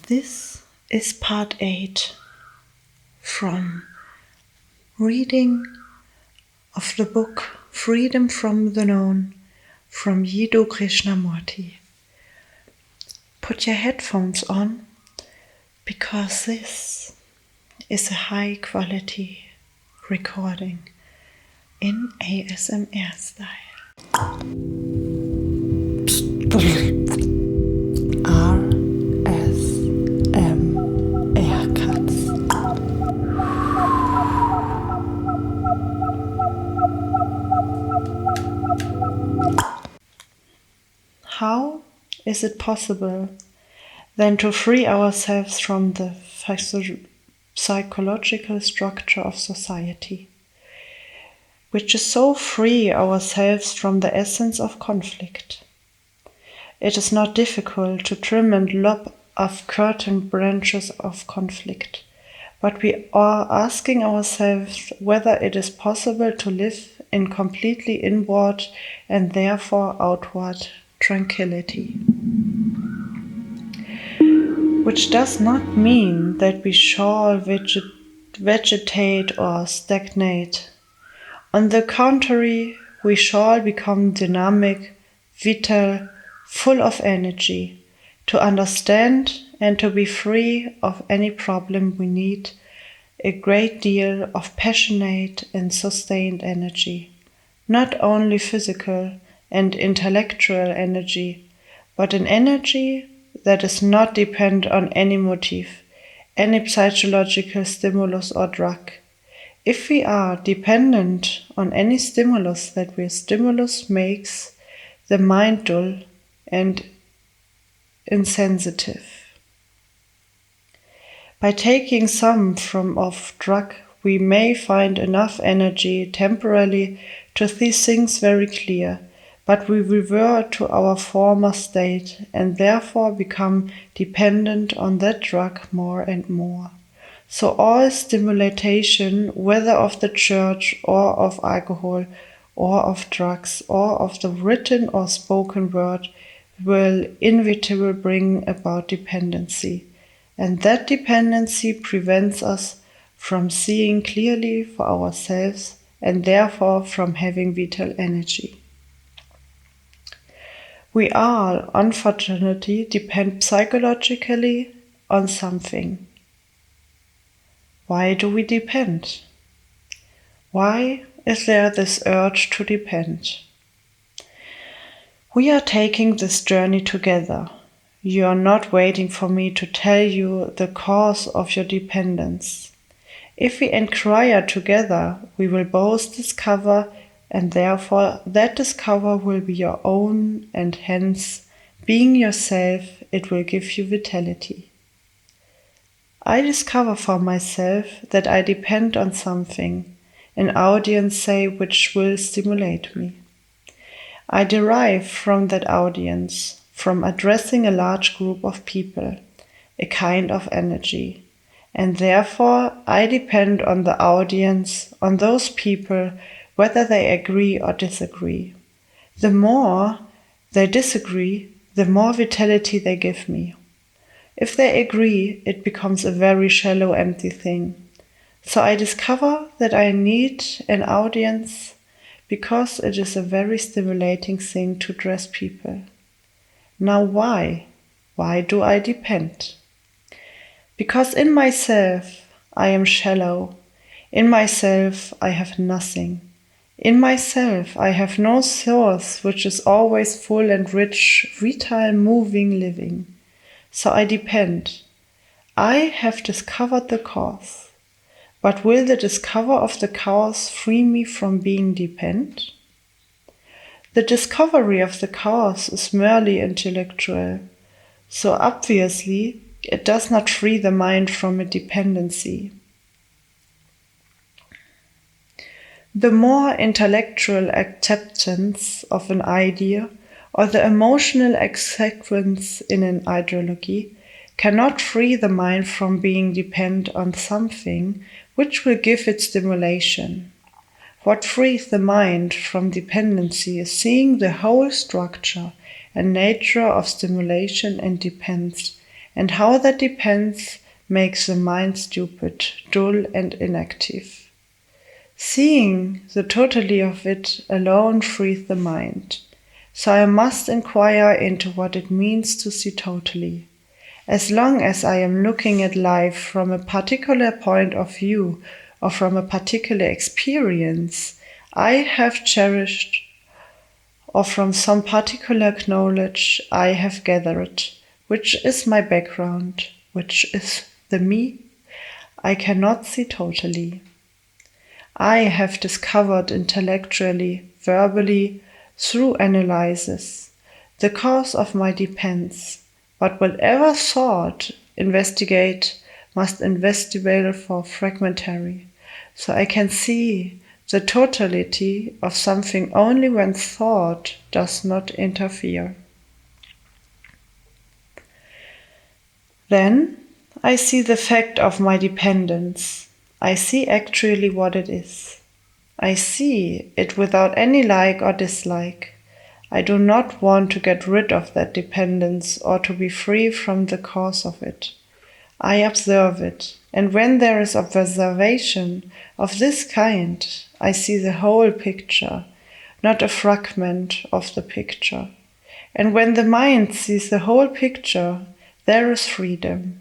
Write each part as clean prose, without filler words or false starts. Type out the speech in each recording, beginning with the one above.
This is part 8 from reading of the book Freedom from the Known from Jiddu Krishnamurti. Put your headphones on because this is a high quality recording in ASMR style. Katz. How is it possible then to free ourselves from the psychological structure of society, which is so free ourselves from the essence of conflict? It is not difficult to trim and lop off curtain branches of conflict, but we are asking ourselves whether it is possible to live in completely inward and therefore outward tranquility. Which does not mean that we shall vegetate or stagnate. On the contrary, we shall become dynamic, vital, full of energy, to understand and to be free of any problem. We need a great deal of passionate and sustained energy, not only physical and intellectual energy, but an energy that is not dependent on any motive, any psychological stimulus or drug. If we are dependent on any stimulus, stimulus makes the mind dull and insensitive. By taking some form of drug, we may find enough energy temporarily to see things very clear, but we revert to our former state and therefore become dependent on that drug more and more. So all stimulation, whether of the church or of alcohol or of drugs or of the written or spoken word, will inevitably bring about dependency. And that dependency prevents us from seeing clearly for ourselves and therefore from having vital energy. We all, unfortunately, depend psychologically on something. Why do we depend? Why is there this urge to depend? We are taking this journey together. You are not waiting for me to tell you the cause of your dependence. If we inquire together, we will both discover, and therefore that discover will be your own, and hence, being yourself, it will give you vitality. I discover for myself that I depend on something, an audience say, which will stimulate me. I derive from that audience, from addressing a large group of people, a kind of energy, and therefore I depend on the audience, on those people, whether they agree or disagree. The more they disagree, the more vitality they give me. If they agree, it becomes a very shallow, empty thing. So I discover that I need an audience because it is a very stimulating thing to address people. Now why? Why do I depend? Because in myself I am shallow. In myself I have nothing. In myself I have no source which is always full and rich, vital, moving, living. So I depend. I have discovered the cause. But will the discover of the cause free me from being dependent? The discovery of the cause is merely intellectual, so obviously it does not free the mind from a dependency. The more intellectual acceptance of an idea or the emotional acceptance in an ideology cannot free the mind from being dependent on something which will give it stimulation. What frees the mind from dependency is seeing the whole structure and nature of stimulation and dependence and how that depends makes the mind stupid, dull, and inactive. Seeing the totality of it alone frees the mind. So I must inquire into what it means to see totally. As long as I am looking at life from a particular point of view or from a particular experience I have cherished, or from some particular knowledge I have gathered, which is my background, which is the me, I cannot see totally. I have discovered intellectually, verbally, through analysis, the cause of my depends, but whatever thought investigate must investigate for fragmentary, so I can see the totality of something only when thought does not interfere. Then I see the fact of my dependence. I see actually what it is. I see it without any like or dislike. I do not want to get rid of that dependence or to be free from the cause of it. I observe it, and when there is observation of this kind, I see the whole picture, not a fragment of the picture. And when the mind sees the whole picture, there is freedom.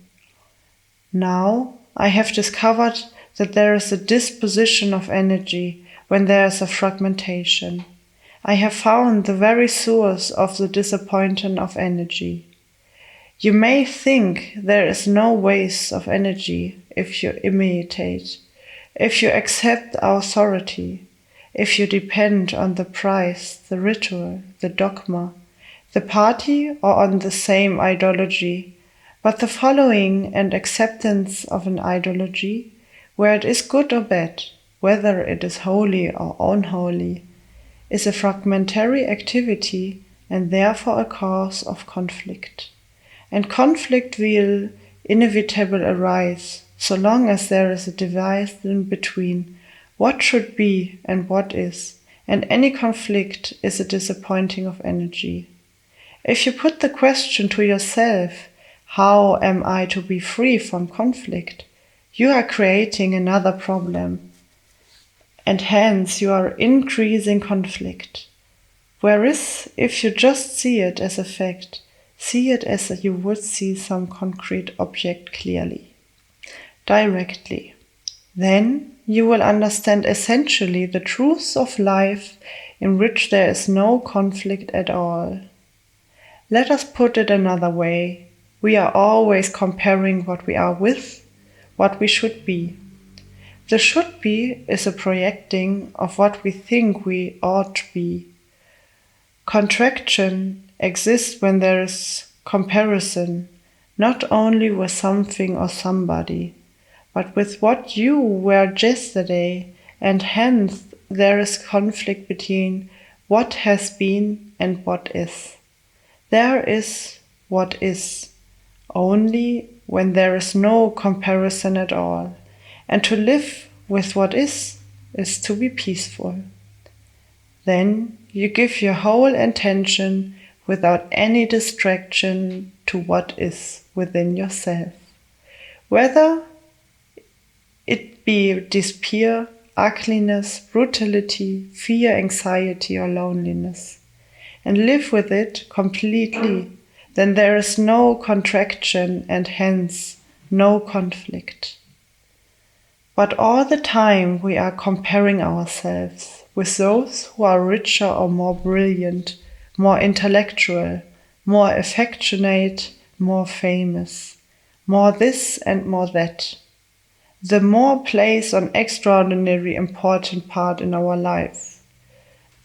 Now I have discovered that there is a disposition of energy when there is a fragmentation. I have found the very source of the disappointment of energy. You may think there is no waste of energy if you imitate, if you accept authority, if you depend on the price, the ritual, the dogma, the party, or on the same ideology, but the following and acceptance of an ideology, where it is good or bad, whether it is holy or unholy, is a fragmentary activity and therefore a cause of conflict. And conflict will inevitably arise so long as there is a divide in between what should be and what is, and any conflict is a disappointing of energy. If you put the question to yourself, how am I to be free from conflict? You are creating another problem, and hence you are increasing conflict. Whereas, if you just see it as a fact, see it as you would see some concrete object clearly, directly, then you will understand essentially the truths of life in which there is no conflict at all. Let us put it another way. We are always comparing what we are with what we should be. The should be is a projecting of what we think we ought to be. Contraction exists when there is comparison, not only with something or somebody, but with what you were yesterday, and hence there is conflict between what has been and what is. There is what is, only when there is no comparison at all, and to live with what is to be peaceful. Then you give your whole attention without any distraction to what is within yourself, whether it be despair, ugliness, brutality, fear, anxiety, or loneliness, and live with it completely. Then there is no contraction and hence no conflict. But all the time we are comparing ourselves with those who are richer or more brilliant, more intellectual, more affectionate, more famous, more this and more that. The more plays an extraordinary important part in our life.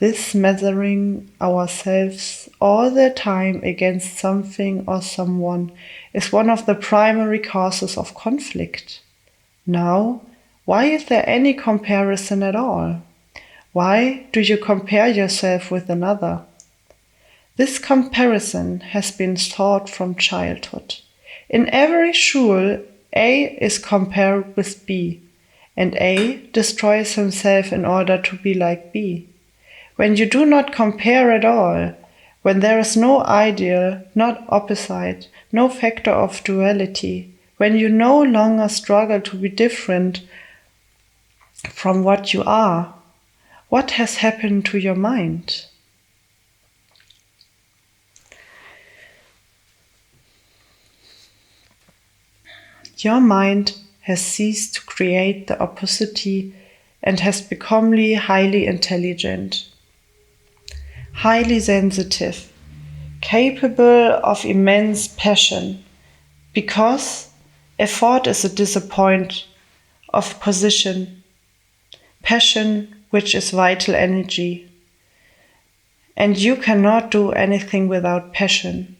This measuring ourselves all the time against something or someone is one of the primary causes of conflict. Now, why is there any comparison at all? Why do you compare yourself with another? This comparison has been taught from childhood. In every shul, A is compared with B, and A destroys himself in order to be like B. When you do not compare at all, When there is no ideal, not opposite, no factor of duality, when you no longer struggle to be different from what you are, what has happened to your mind? Your mind has ceased to create the opposite and has become highly intelligent, highly sensitive, capable of immense passion, because effort is a disappointment of position, passion which is vital energy. And you cannot do anything without passion.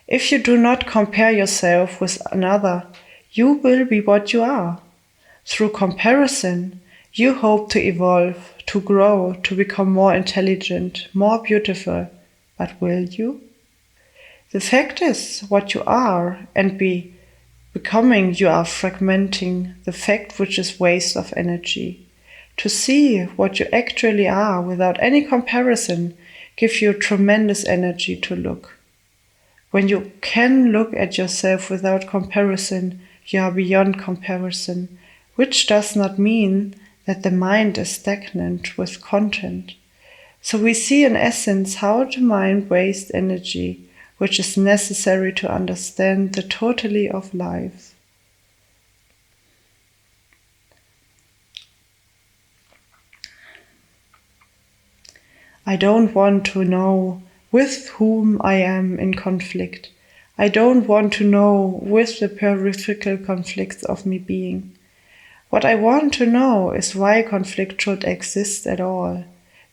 If you do not compare yourself with another, you will be what you are. Through comparison, you hope to evolve, to grow, to become more intelligent, more beautiful. But will you? The fact is, what you are and becoming, you are fragmenting the fact which is waste of energy. To see what you actually are without any comparison gives you tremendous energy to look. When you can look at yourself without comparison, you are beyond comparison, which does not mean that the mind is stagnant with content. So we see in essence how the mind wastes energy, which is necessary to understand the totality of life. I don't want to know with whom I am in conflict. I don't want to know with the peripheral conflicts of me being. What I want to know is why conflict should exist at all.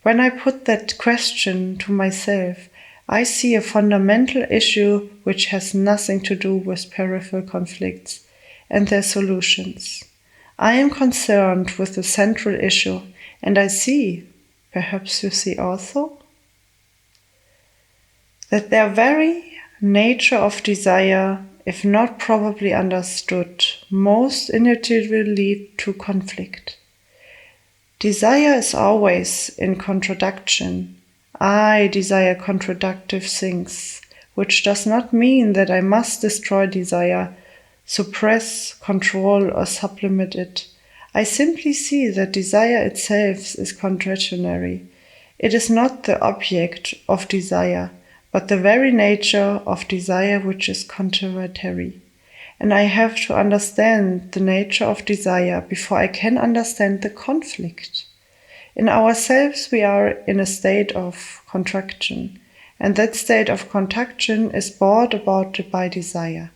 When I put that question to myself, I see a fundamental issue which has nothing to do with peripheral conflicts and their solutions. I am concerned with the central issue, and I see, perhaps you see also, that their very nature of desire, if not properly understood, most inevitably lead to conflict. Desire is always in contradiction. I desire contradictive things, which does not mean that I must destroy desire, suppress, control, or supplement it. I simply see that desire itself is contradictory. It is not the object of desire, but the very nature of desire which is contradictory. And I have to understand the nature of desire before I can understand the conflict. In ourselves we are in a state of contraction, and that state of contraction is brought about by desire.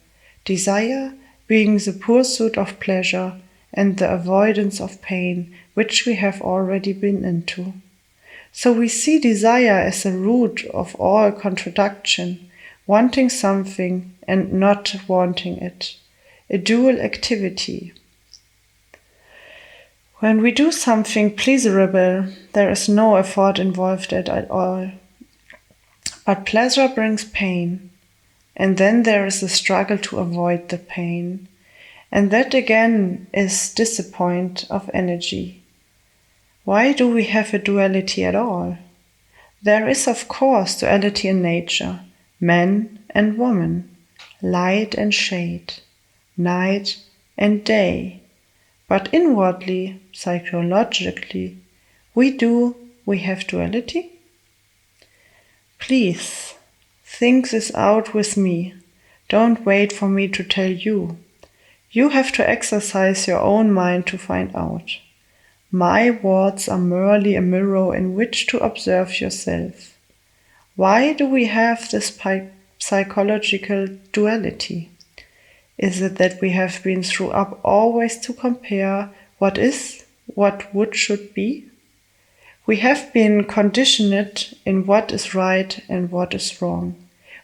Desire being the pursuit of pleasure and the avoidance of pain, which we have already been into. So we see desire as the root of all contradiction, wanting something and not wanting it, a dual activity. When we do something pleasurable, there is no effort involved at all. But pleasure brings pain, and then there is a struggle to avoid the pain. And that again is disappointment of energy. Why do we have a duality at all? There is of course duality in nature, man and woman, light and shade, night and day. But inwardly, psychologically, we have duality? Please, think this out with me. Don't wait for me to tell you. You have to exercise your own mind to find out. My words are merely a mirror in which to observe yourself. Why do we have this psychological duality? Is it that we have been through up always to compare what is, what would should be? We have been conditioned in what is right and what is wrong,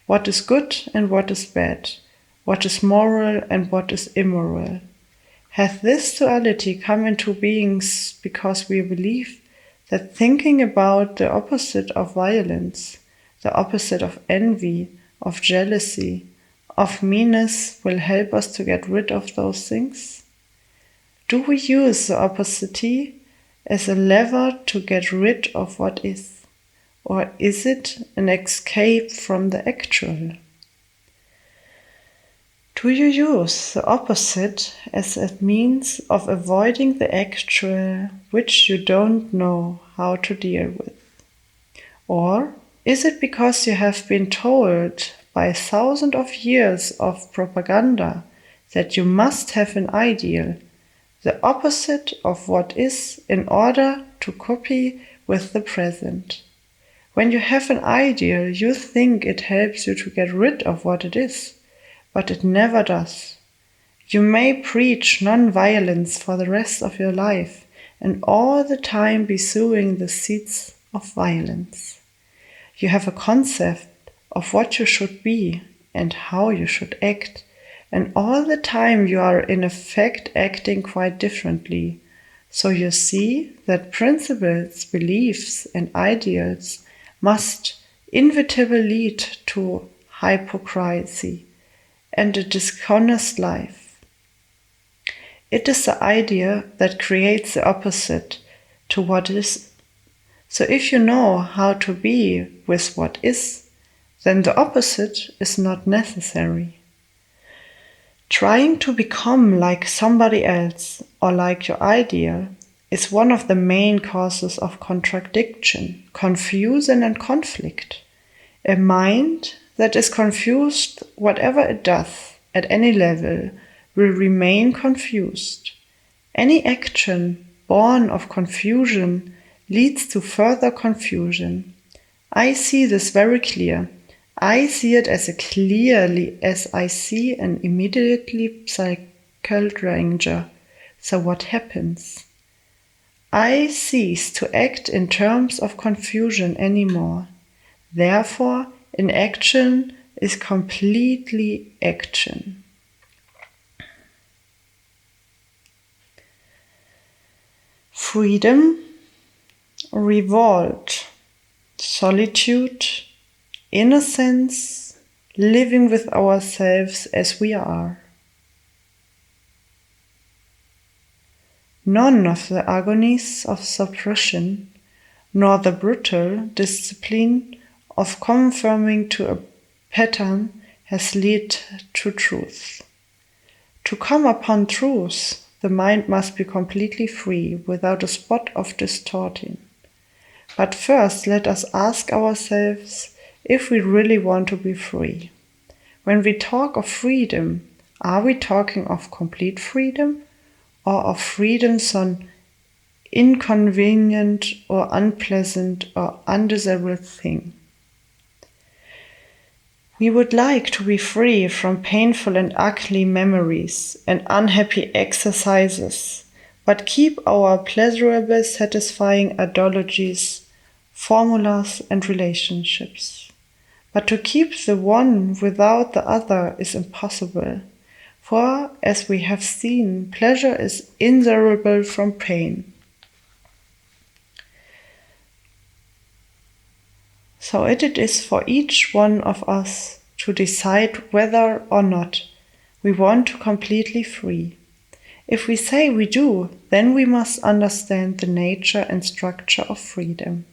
what is good and what is bad, what is moral and what is immoral. Has this duality come into being because we believe that thinking about the opposite of violence, the opposite of envy, of jealousy, of meanness will help us to get rid of those things? Do we use the opposite as a lever to get rid of what is? Or is it an escape from the actual? Do you use the opposite as a means of avoiding the actual which you don't know how to deal with? Or is it because you have been told by thousands of years of propaganda that you must have an ideal, the opposite of what is, in order to copy with the present? When you have an ideal, you think it helps you to get rid of what it is, but it never does. You may preach non-violence for the rest of your life and all the time be sowing the seeds of violence. You have a concept of what you should be and how you should act, and all the time you are in effect acting quite differently. So you see that principles, beliefs, and ideals must inevitably lead to hypocrisy and a dishonest life. It is the idea that creates the opposite to what is. So if you know how to be with what is, then the opposite is not necessary. Trying to become like somebody else or like your ideal is one of the main causes of contradiction, confusion, and conflict. A mind that is confused, whatever it does at any level, will remain confused. Any action born of confusion leads to further confusion. I see this very clear. I see it as clearly as I see an immediately psychical danger. So what happens? I cease to act in terms of confusion anymore. Therefore, inaction is completely action. Freedom, revolt, solitude, innocence, living with ourselves as we are. None of the agonies of suppression, nor the brutal discipline of conforming to a pattern has led to truth. To come upon truth, the mind must be completely free, without a spot of distorting. But first, let us ask ourselves if we really want to be free. When we talk of freedom, are we talking of complete freedom, or of freedom some inconvenient or unpleasant or undesirable thing? We would like to be free from painful and ugly memories and unhappy exercises, but keep our pleasurable, satisfying ideologies, formulas, and relationships. But to keep the one without the other is impossible, for, as we have seen, pleasure is inseparable from pain. So it is for each one of us to decide whether or not we want to completely free. If we say we do, then we must understand the nature and structure of freedom.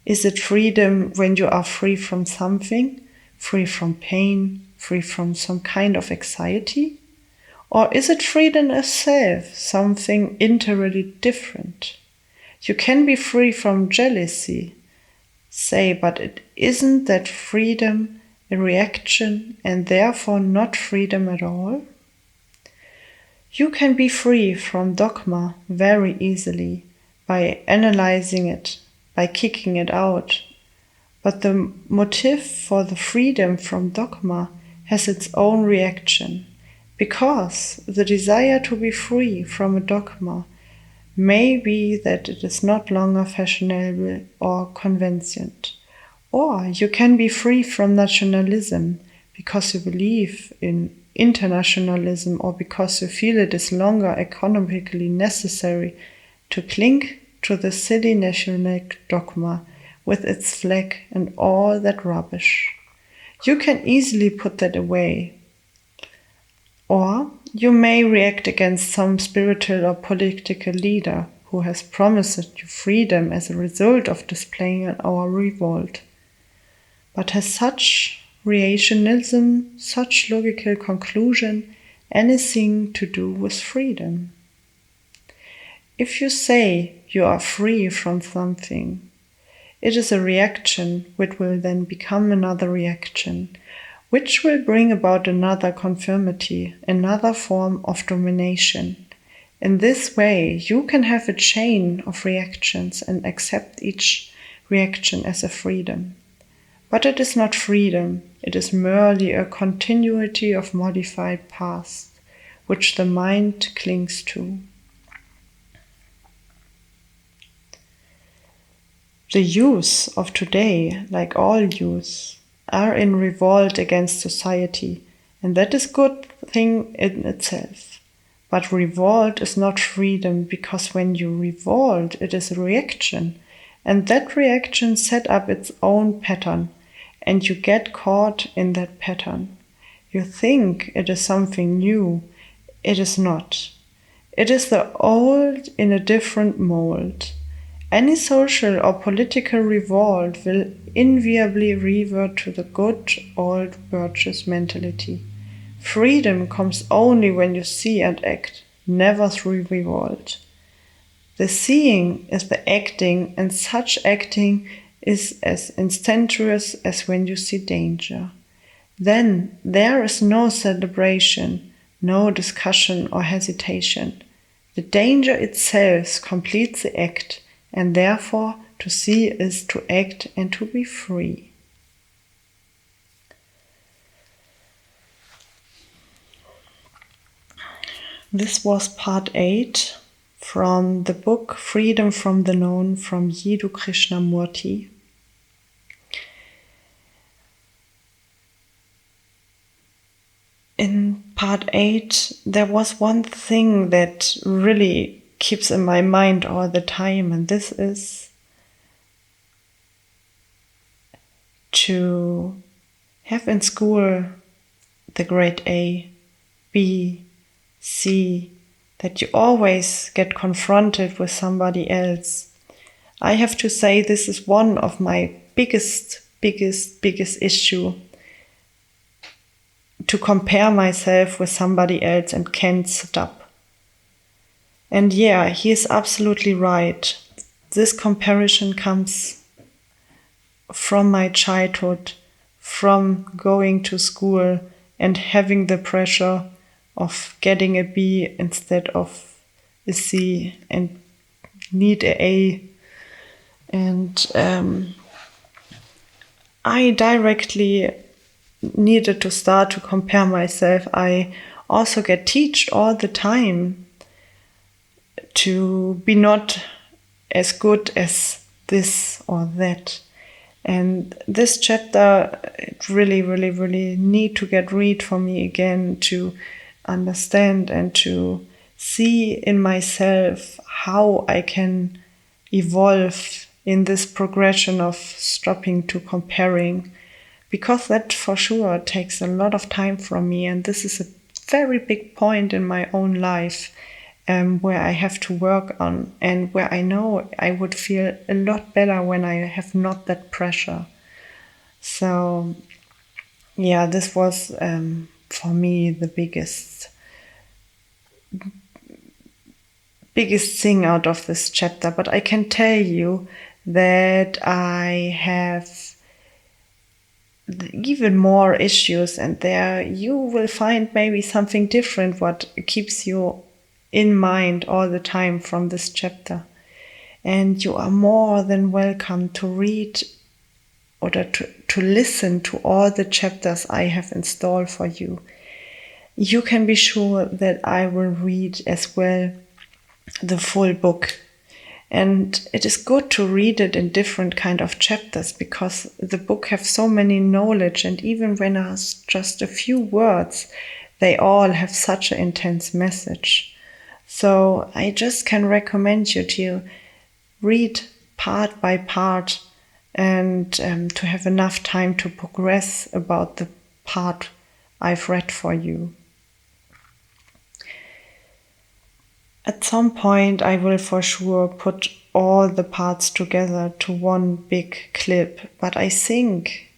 Is it freedom when you are free from something, free from pain, free from some kind of anxiety? Or is it freedom itself, something entirely different? You can be free from jealousy, say, but it isn't that freedom a reaction and therefore not freedom at all? You can be free from dogma very easily by analyzing it, by kicking it out. But the motive for the freedom from dogma has its own reaction, because the desire to be free from a dogma may be that it is not longer fashionable or convenient. Or you can be free from nationalism because you believe in internationalism, or because you feel it is longer economically necessary to cling to the silly national dogma with its flag and all that rubbish. You can easily put that away. Or you may react against some spiritual or political leader who has promised you freedom as a result of displaying our revolt. But has such rationalism, such logical conclusion, anything to do with freedom? If you say you are free from something, it is a reaction which will then become another reaction, which will bring about another conformity, another form of domination. In this way, you can have a chain of reactions and accept each reaction as a freedom. But it is not freedom, it is merely a continuity of modified past, which the mind clings to. The youth of today, like all youth, are in revolt against society, and that is a good thing in itself. But revolt is not freedom, because when you revolt, it is a reaction, and that reaction set up its own pattern, and you get caught in that pattern. You think it is something new. It is not. It is the old in a different mold. Any social or political revolt will invariably revert to the good old virtuous mentality. Freedom comes only when you see and act, never through revolt. The seeing is the acting, and such acting is as instantaneous as when you see danger. Then there is no celebration, no discussion or hesitation. The danger itself completes the act, and therefore to see is to act and to be free. This was part 8 from the book Freedom from the Known from Jiddu Krishnamurti. In part 8, there was one thing that really keeps in my mind all the time, and this is to have in school the grade A, B, C, that you always get confronted with somebody else. I have to say this is one of my biggest issue, to compare myself with somebody else and can't stop. And yeah, he is absolutely right. This comparison comes from my childhood, from going to school and having the pressure of getting a B instead of a C and need a A. And I directly needed to start to compare myself. I also get taught all the time to be not as good as this or that. And this chapter, it really need to get read for me again, to understand and to see in myself how I can evolve in this progression of stopping to comparing, because that for sure takes a lot of time from me, and this is a very big point in my own life where I have to work on, and where I know I would feel a lot better when I have not that pressure. So yeah, this was for me the biggest thing out of this chapter. But I can tell you that I have even more issues, and there you will find maybe something different what keeps you in mind all the time from this chapter. And you are more than welcome to read or to listen to all the chapters I have installed for you. You can be sure that I will read as well the full book. And it is good to read it in different kind of chapters, because the book have so many knowledge, and even when it's just a few words, they all have such an intense message. So I just can recommend you to read part by part, and to have enough time to progress about the part I've read for you. At some point, I will for sure put all the parts together to one big clip, but I think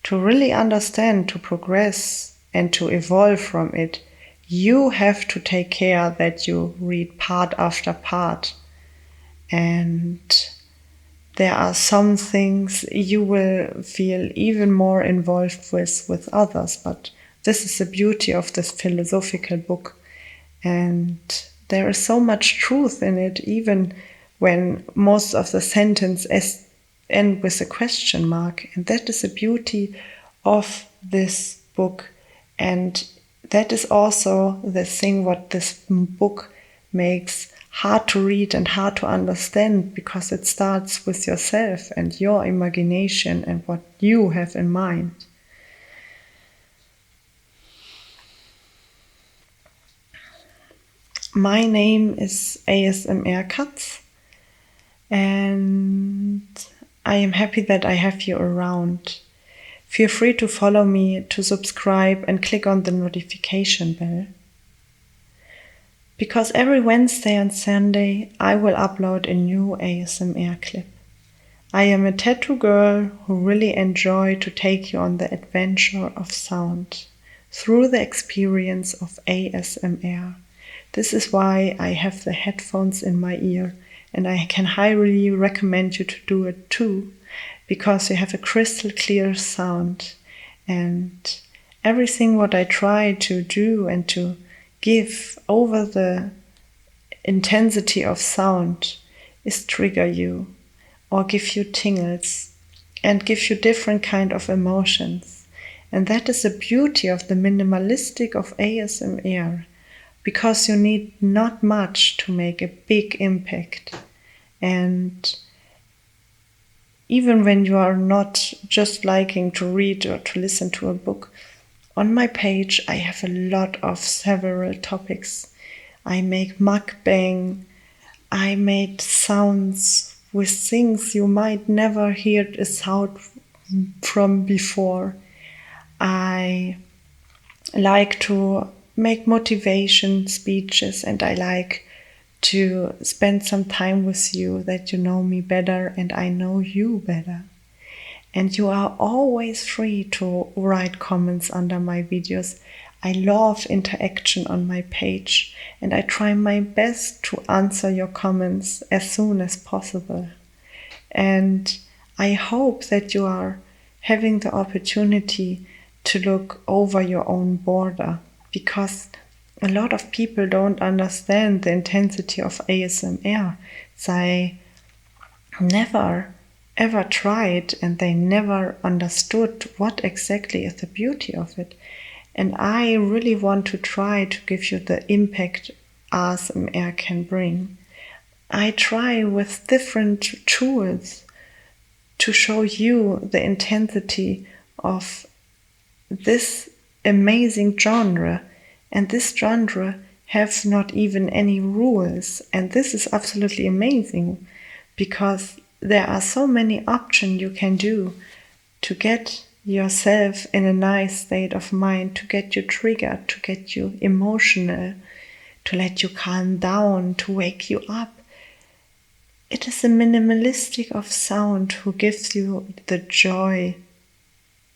to really understand, to progress, and to evolve from it, you have to take care that you read part after part. And there are some things you will feel even more involved with others, but this is the beauty of this philosophical book. And there is so much truth in it, even when most of the sentences end with a question mark. And that is the beauty of this book. And that is also the thing what this book makes hard to read and hard to understand, because it starts with yourself and your imagination and what you have in mind. My name is ASMR Katz, and I am happy that I have you around. Feel free to follow me, to subscribe and click on the notification bell. Because every Wednesday and Sunday I will upload a new ASMR clip. I am a tattoo girl who really enjoy to take you on the adventure of sound through the experience of ASMR. This is why I have the headphones in my ear, and I can highly recommend you to do it too, because you have a crystal clear sound. And everything what I try to do and to give over the intensity of sound is trigger you or give you tingles and give you different kind of emotions. And that is the beauty of the minimalistic of ASMR, because you need not much to make a big impact. And even when you are not just liking to read or to listen to a book, on my page I have a lot of several topics. I make mukbang, I made sounds with things you might never hear a sound from before. I like to make motivation speeches, and I like to spend some time with you, that you know me better and I know you better. And you are always free to write comments under my videos. I love interaction on my page, and I try my best to answer your comments as soon as possible. And I hope that you are having the opportunity to look over your own border, because a lot of people don't understand the intensity of ASMR. They never ever tried, and they never understood what exactly is the beauty of it. And I really want to try to give you the impact ASMR can bring. I try with different tools to show you the intensity of this amazing genre. And this genre has not even any rules. And this is absolutely amazing, because there are so many options you can do to get yourself in a nice state of mind, to get you triggered, to get you emotional, to let you calm down, to wake you up. It is a minimalistic of sound who gives you the joy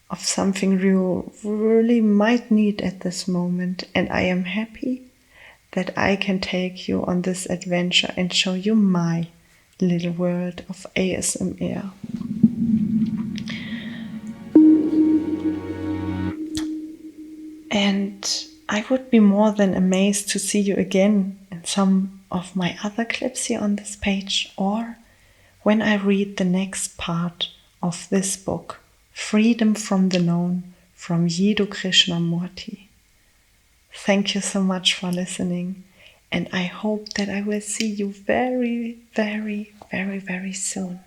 of something you really might need at this moment. And I am happy that I can take you on this adventure and show you my little world of ASMR. And I would be more than amazed to see you again in some of my other clips here on this page, or when I read the next part of this book, Freedom from the Known, from Jiddu Krishnamurti. Thank you so much for listening, and I hope that I will see you very, very, very, very soon.